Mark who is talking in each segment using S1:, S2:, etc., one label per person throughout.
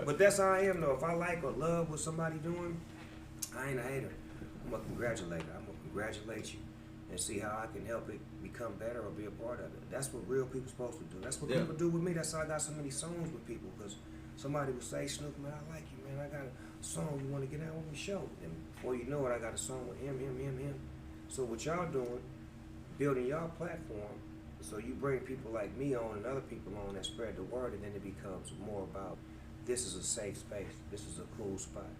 S1: But that's how I am though. If I like or love what somebody doing, I ain't a hater. I'm a congratulator. I'm gonna congratulate you and see how I can help it become better or be a part of it. That's what real people supposed to do. That's what people do with me. That's how I got so many songs with people, because somebody will say, Snoop, man, I like you, man. I got a song you want to get out with me, show. And before you know it, I got a song with him. So what y'all doing, building y'all platform, so you bring people like me on and other people on that spread the word, and then it becomes more about, this is a safe space. This is a cool spot.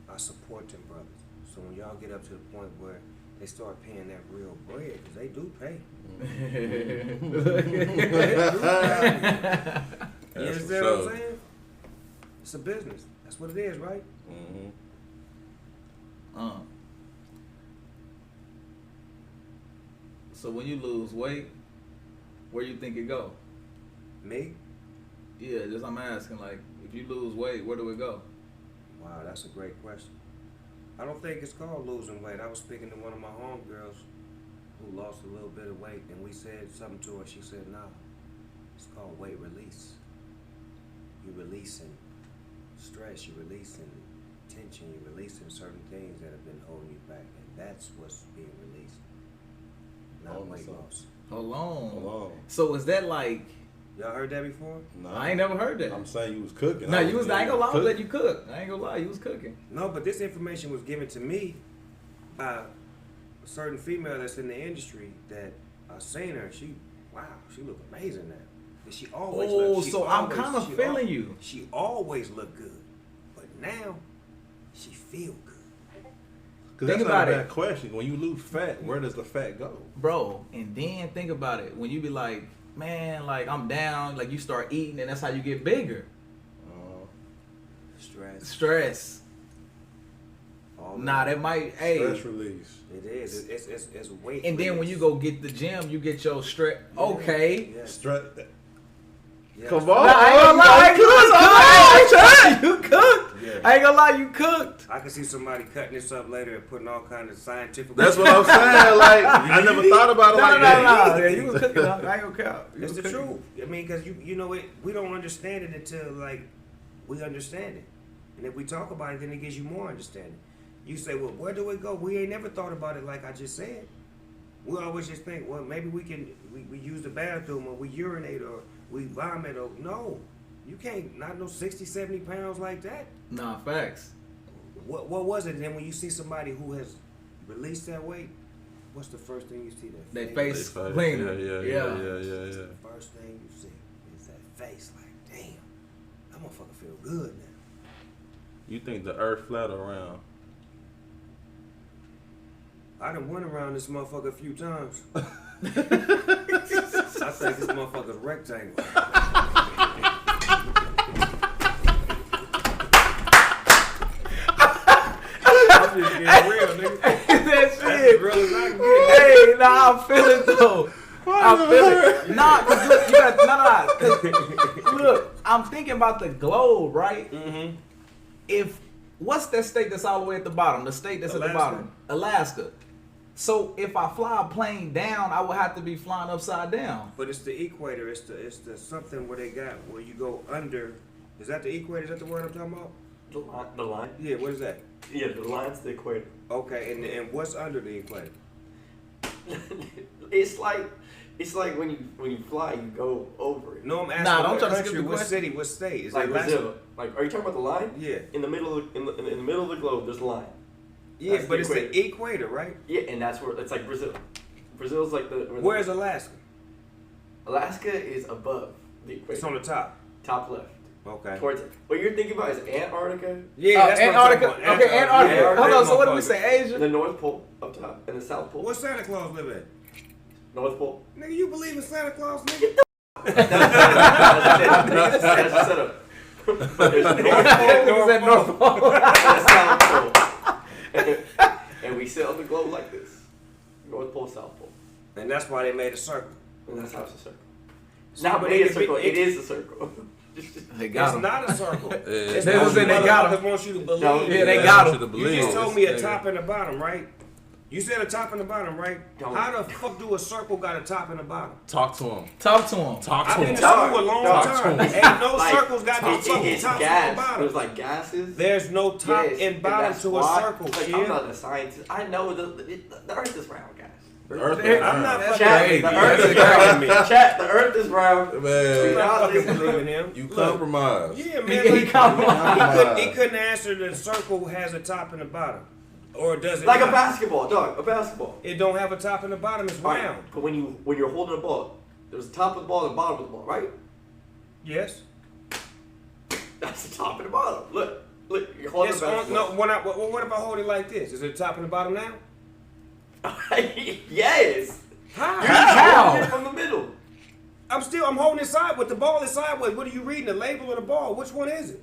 S1: I support them brothers. So when y'all get up to the point where they start paying that real bread, because they do pay. You understand what I'm saying? It's a business. That's what it is, right?
S2: So when you lose weight, where you think it go?
S1: Me?
S2: Yeah, just I'm asking, like, if you lose weight, where do it go?
S1: Wow, that's a great question. I don't think it's called losing weight. I was speaking to one of my homegirls who lost a little bit of weight, and we said something to her. She said, nah, it's called weight release. You're releasing stress, you're releasing tension, you're releasing certain things that have been holding you back, and that's what's being released. Not weight loss.
S2: Hold on. So is that like...
S1: Y'all heard that before?
S3: No.
S2: I ain't never heard that.
S3: I'm saying you was cooking.
S2: No, you was. I ain't gonna lie, I was letting you cook. I ain't gonna lie, you was cooking.
S1: No, but this information was given to me by a certain female that's in the industry that I seen her. She look amazing now. And she always
S2: I'm kind of feeling you.
S1: She always looked good, but now she feel good.
S3: Because that's not a bad question. When you lose fat, where does the fat go?
S2: Bro, and then think about it. When you be like, man, like I'm down, like you start eating and that's how you get bigger. Stress. Nah, that might,
S3: stress release.
S1: It is. It's weight.
S2: And then when you go get the gym, you get your stress. Okay.
S1: Yeah.
S3: Stress.
S1: Yeah.
S3: Come on.
S2: Nah, I ain't gonna lie, you cooked.
S1: Yeah.
S2: I ain't gonna lie, you cooked.
S1: I can see somebody cutting this up later and putting all kind of scientific.
S3: That's what I'm saying. Like, I never thought about it like that.
S2: No. Yeah, you was cooking. I ain't gonna count.
S1: It's the truth. I mean, because you know it. We don't understand it until like we understand it, and if we talk about it, then it gives you more understanding. You say, well, where do it go? We ain't never thought about it like I just said. We always just think, well, maybe we use the bathroom or we urinate or we vomit or no. You can't, not no 60, 70 pounds like that.
S2: Nah, facts.
S1: What was it? And then when you see somebody who has released that weight, what's the first thing you see?
S2: They face clean.
S3: Yeah.
S1: The first thing you see is that face. Like, damn, that motherfucker feel good now.
S3: You think the earth flat or round?
S1: I done went around this motherfucker a few times. I think this motherfucker's rectangle. I'm just getting real, nigga.
S2: That shit.
S1: That's as real as I can get.
S2: Hey, nah, I feel it though. I feel it. Nah, cause look, you got, nah. Look, I'm thinking about the globe, right?
S1: Mm-hmm.
S2: What's that state that's all the way at the bottom? The state that's at the bottom? Alaska. So if I fly a plane down, I would have to be flying upside down.
S1: But it's the equator. It's the something where they got where you go under. Is that the equator? Is that the word I'm talking about?
S4: The line?
S1: Yeah. What is that?
S4: Yeah, the line's the equator.
S1: Okay. And what's under the equator?
S4: It's like when you fly, you go over it.
S1: No, I'm asking.
S2: Nah, don't
S1: what
S2: try to skip
S1: country,
S2: the
S1: what
S2: question.
S1: city, what state? Is
S4: Like
S1: it
S4: Brazil. Like, are you talking about the line?
S1: Yeah.
S4: In the middle of the middle of the globe, there's a line.
S1: Yeah,
S4: That's
S1: but
S4: the
S1: it's the equator, right?
S4: Yeah, and that's where it's like Brazil. Brazil's like the.
S1: Where's Alaska?
S4: Alaska is above the equator.
S1: It's on the top.
S4: Top left.
S1: Okay.
S4: Towards it. What you're thinking about is Antarctica.
S1: Yeah, that's
S2: Antarctica.
S1: what I'm talking about.
S2: Okay, Antarctica.
S4: Antarctica.
S2: Hold on. So what did we say?
S4: The
S2: Asia?
S4: North Pole up top and the South Pole.
S1: Where Santa Claus live at?
S4: North Pole.
S1: Nigga, you believe in Santa Claus, nigga?
S4: That's the setup. But there's the North Pole and the South Pole. And we sit on the globe like this. North Pole, South Pole.
S1: And that's why they made a circle.
S4: And that's how it's a circle.
S1: So
S4: Not made a circle. It is a circle.
S2: They got
S1: It's
S2: him.
S1: not a circle. It's
S2: They was in, they got him.
S1: motherfuckers want you to believe.
S4: No,
S2: Yeah, they got him.
S1: You just told me a top and a bottom, right? You said a top and a bottom, right? How the fuck do a circle got a top and a bottom?
S3: Talk to him.
S2: Talk to him.
S3: Talk
S1: I've
S3: to
S1: been in
S3: him.
S1: school a long time. Ain't no
S4: Like,
S1: circles got no fucking tops and bottoms.
S4: There's like gases.
S1: There's no top and bottom
S4: that's
S1: to a
S4: why-
S1: circle,
S4: like,
S1: kid.
S4: I'm not a scientist. I know the Earth is round, guys.
S3: The earth
S2: Hey,
S3: is
S1: I'm not
S3: round.
S1: fucking
S4: Chat,
S2: Hey,
S4: the
S2: yeah,
S4: Earth is
S1: that's
S4: round.
S1: me.
S4: Chat, the Earth is round.
S1: I'm
S3: Man,
S1: not fucking believing him.
S3: you
S1: Look,
S3: compromise.
S1: yeah, man.
S2: He
S1: Like,
S2: compromised.
S1: he couldn't answer the circle has a top and a bottom. Or does it
S4: Like a
S1: not?
S4: basketball, dog. A basketball.
S1: It don't have a top and a bottom, it's
S4: Right.
S1: round.
S4: But when you're holding a ball, there's the top of the ball and the bottom of the ball, right?
S1: Yes.
S4: That's the top and the bottom. Look, you're holding
S1: It's
S4: a
S1: on,
S4: basketball.
S1: no, what if I hold it like this? Is it a top and a bottom now?
S4: Yes.
S1: How?
S2: How?
S4: Holding it from the middle.
S1: I'm holding it sideways. The ball is sideways. What are you reading? The label of the ball? Which one is it?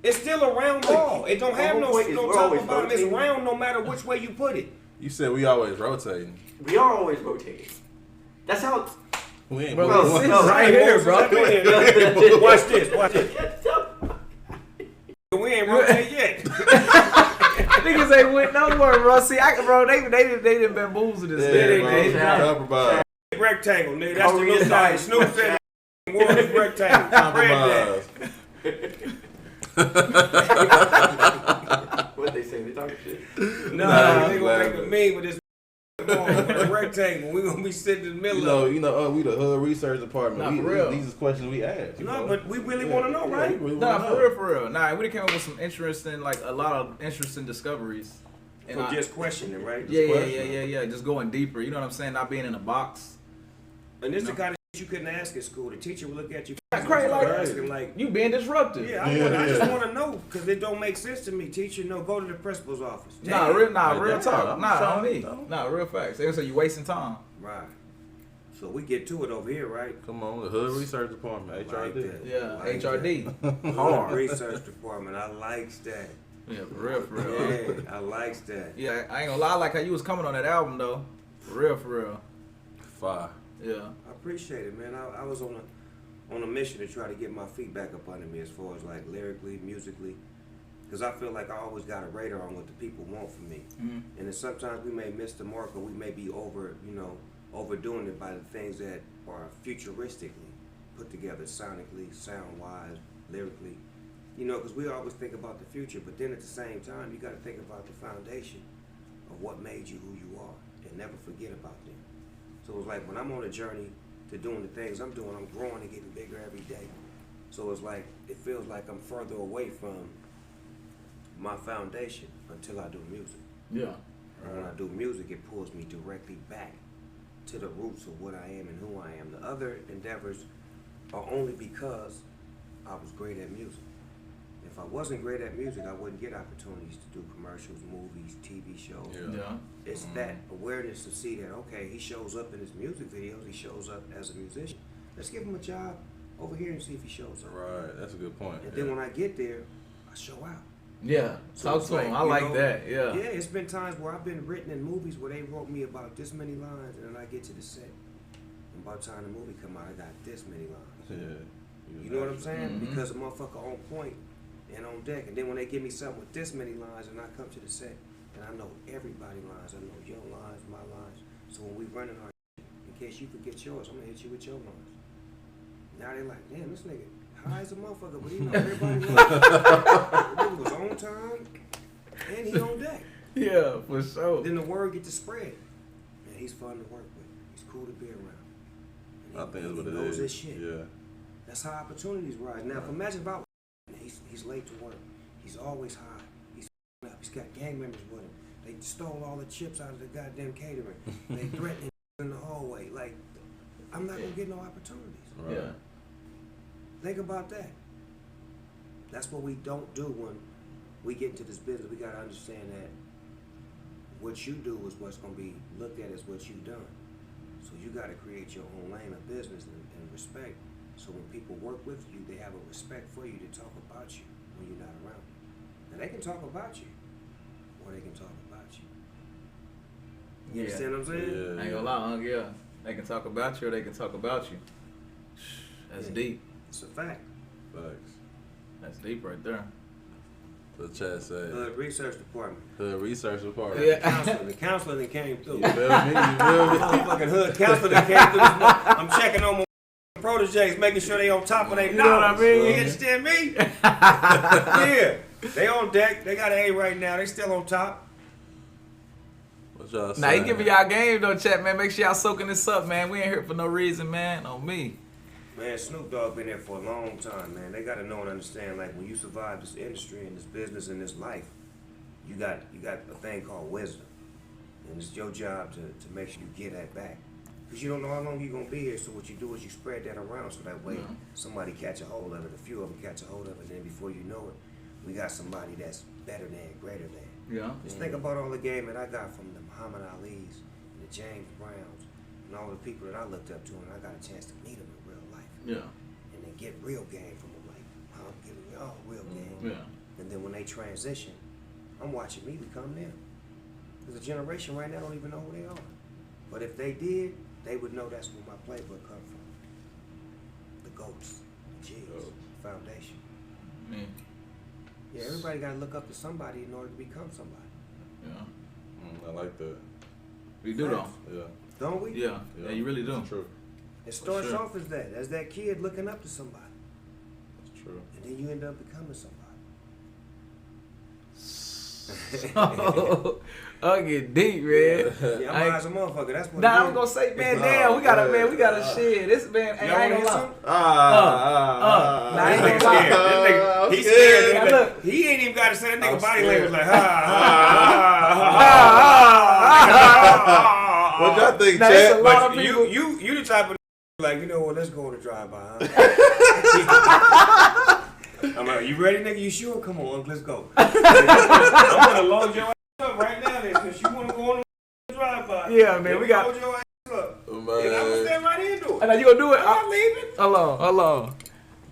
S1: It's still a round ball. It don't have
S4: The
S1: no,
S4: whole point is
S1: no
S4: we're
S1: top
S4: always
S1: or bottom. It's
S4: rotating.
S1: round no matter which way you put it.
S3: You said we always rotating.
S4: We are always rotating. That's how.
S3: We ain't
S2: Bro,
S3: moving.
S2: sit
S4: no,
S2: right here, bro.
S1: Watch this. Watch this. We ain't rotate yet.
S2: Niggas ain't went nowhere, bro. See, they didn't bamboozle this.
S3: Yeah,
S2: They
S3: bro.
S2: done.
S3: Compromise.
S1: Rectangle, nigga. That's the
S4: Korean
S1: little guy.
S4: diet.
S1: Snoop said world is rectangle. Spread
S3: Compromise.
S4: What they say? They talking shit.
S1: that.
S3: Nah,
S1: Nah, they
S3: I'm
S1: gonna make
S3: glad.
S1: a meme with this rectangle. We gonna be sitting in the middle of it.
S3: You know, we the hood research department.
S2: Nah,
S3: We,
S2: for real.
S3: These is questions we ask. You
S1: No,
S3: know?
S1: but we really want to know,
S3: Yeah,
S1: right?
S3: we really
S2: Nah,
S3: wanna
S2: for
S3: know.
S2: real, for real. Nah, we came up with some interesting, like a lot of interesting discoveries. And
S1: From just questioning, right?
S2: yeah. Just going deeper. You know what I'm saying? Not being in a box.
S1: And this is the kind of shit you couldn't ask at school. The teacher would look at you
S2: That's crazy, like-
S1: asking like,
S2: You being disruptive.
S1: yeah, I just want to know because it don't make sense to me. Teacher, no, go to the principal's office.
S2: Nah,
S1: Damn.
S2: real
S3: Damn,
S2: talk.
S3: I'm
S2: Nah,
S3: trying,
S2: on me.
S3: though.
S2: Nah, real facts. They say you wasting time.
S1: Right. So we get to it over here, right?
S3: Come on, the hood research department, HRD.
S1: Like that.
S2: Yeah,
S1: Like
S2: HRD.
S1: that.
S2: Hard.
S1: Research department. I likes that.
S2: Yeah, for real, for real.
S1: Yeah, I likes that.
S2: Yeah, I ain't gonna lie. I like how you was coming on that album though. For real, for real.
S3: Fire.
S2: Yeah.
S1: I appreciate it, man. I was on a mission to try to get my feet back up under me as far as like lyrically, musically, because I feel like I always got a radar on what the people want from me,
S2: Mhm.
S1: and then sometimes we may miss the mark or we may be overdoing it by the things that are futuristically put together, sonically, sound wise, lyrically, because we always think about the future, but then at the same time you got to think about the foundation of what made you who you are and never forget about them. So it's like when I'm on a journey to doing the things I'm doing, I'm growing and getting bigger every day. So it's like, it feels like I'm further away from my foundation until I do music.
S2: Yeah.
S1: And when I do music, it pulls me directly back to the roots of what I am and who I am. The other endeavors are only because I was great at music. If I wasn't great at music, I wouldn't get opportunities to do commercials, movies, TV shows.
S3: Yeah.
S2: Yeah.
S1: It's that awareness to see that, okay, he shows up in his music videos, he shows up as a musician. Let's give him a job over here and see if he shows up.
S3: Right, that's a good point.
S1: And then when I get there, I show out.
S2: Yeah.
S1: So
S2: Talk
S1: it's
S2: to him.
S1: like,
S2: I
S1: you
S2: like
S1: know,
S2: that. Yeah.
S1: Yeah, it's been times where I've been written in movies where they wrote me about this many lines, and then I get to the set, and by the time the movie come out, I got this many lines.
S3: Yeah.
S1: You know what I'm saying?
S2: Mhm.
S1: Because a motherfucker on point and on deck, and then when they give me something with this many lines, and I come to the set, and I know everybody's lines, I know your lines, my lines. So when we running our in case you forget yours, I'm gonna hit you with your lines. Now they like, damn, this nigga high as a motherfucker, but he know everybody's lines. The nigga was on time, and he on deck.
S2: Yeah, for sure.
S1: Then the word get to spread. Man, he's fun to work with. He's cool to be around. And
S3: I think that's what
S1: he
S3: it
S1: knows
S3: is.
S1: his shit.
S3: Yeah.
S1: That's how opportunities rise. Now, if imagine about he's late to work. He's always high. He's up. He's got gang members with him. They stole all the chips out of the goddamn catering. They threatened him in the hallway. Like, I'm not gonna get no opportunities.
S3: Right.
S2: Yeah.
S1: Think about that. That's what we don't do when we get into this business. We gotta understand that what you do is what's gonna be looked at as what you've done. So you gotta create your own lane of business and respect. So when people work with you, they have a respect for you to talk about you when you're not around. Now they can talk about you, or they can talk about you. You
S2: Yeah.
S1: understand what I'm saying?
S3: Yeah.
S2: I ain't gonna lie, yeah. They can talk about you or they can talk about you. That's
S1: Yeah.
S2: deep.
S1: It's a fact.
S3: Thanks.
S2: That's deep right there.
S3: The chat said.
S1: Hood research department.
S3: Hood research department.
S2: Yeah.
S1: The counselor that came through.
S3: You feel me? You feel me?
S1: Fucking hood counselor that came through. I'm checking on my proteges, making sure they on top of their
S2: You know what I
S1: knowledge.
S2: mean?
S1: You understand me? Yeah. They on deck. They got an A right now. They still on top.
S3: What y'all
S2: Now, he
S3: saying?
S2: giving y'all game, though, chat, man. Make sure y'all soaking this up, man. We ain't here for no reason, man. On me.
S1: Man, Snoop Dogg been there for a long time, man. They got to know and understand, like, when you survive this industry and this business and this life, you got a thing called wisdom. And it's your job to make sure you get that back. Because you don't know how long you're going to be here, so what you do is you spread that around so that way somebody catch a hold of it, a few of them catch a hold of it, and then before you know it, we got somebody that's better than, greater than.
S2: Yeah.
S1: Just think about all the game that I got from the Muhammad Ali's and the James Browns and all the people that I looked up to, and I got a chance to meet them in real life.
S2: Yeah.
S1: And then get real game from them, like, I'm giving y'all real game.
S2: Yeah.
S1: And then when they transition, I'm watching me become them. There's a generation right now don't even know who they are. But if they did, they would know that's where my playbook come from. The GOATs, the G's, foundation.
S2: Man.
S1: Yeah, everybody got to look up to somebody in order to become somebody.
S2: Yeah.
S3: I like that.
S2: We do, though.
S3: Yeah.
S1: Don't we?
S2: Yeah. Yeah, you really do.
S3: It's true.
S1: It starts
S2: sure.
S1: off as that kid looking up to somebody.
S3: It's true.
S1: And then you end up becoming somebody.
S2: I'll get deep, man.
S1: Yeah,
S2: I
S1: I'm
S2: ain't-
S1: high as a motherfucker. That's what
S2: Nah,
S1: it
S2: I
S1: is.
S2: was gonna say, man, damn, we gotta shit. This man,
S1: Y'all
S2: hey, I
S1: wanna
S2: ain't
S1: hear
S2: gonna lie.
S1: something?
S2: Nah, I
S1: This
S2: ain't
S1: nigga
S2: gonna lie.
S1: scared. This nigga, he's
S2: Yeah,
S1: scared.
S2: look.
S1: He ain't even got to say that nigga
S3: I'm
S1: body
S3: scared.
S1: language like, ha, ha, ha,
S3: What y'all think,
S2: Nah, it's a
S3: Chad?
S2: lot
S1: But
S2: of people.
S1: you the type of like, you know what, let's go on a drive-by, huh? I'm like, you ready, nigga? You sure? Come on, let's go. I'm gonna load your ass up right now, then, since you wanna go on a drive-by.
S2: Yeah, man, we got.
S1: Load your ass up.
S3: Man.
S1: And I'm gonna stand right into it.
S2: Now you gonna do it?
S1: I'm not leaving.
S2: Hold on.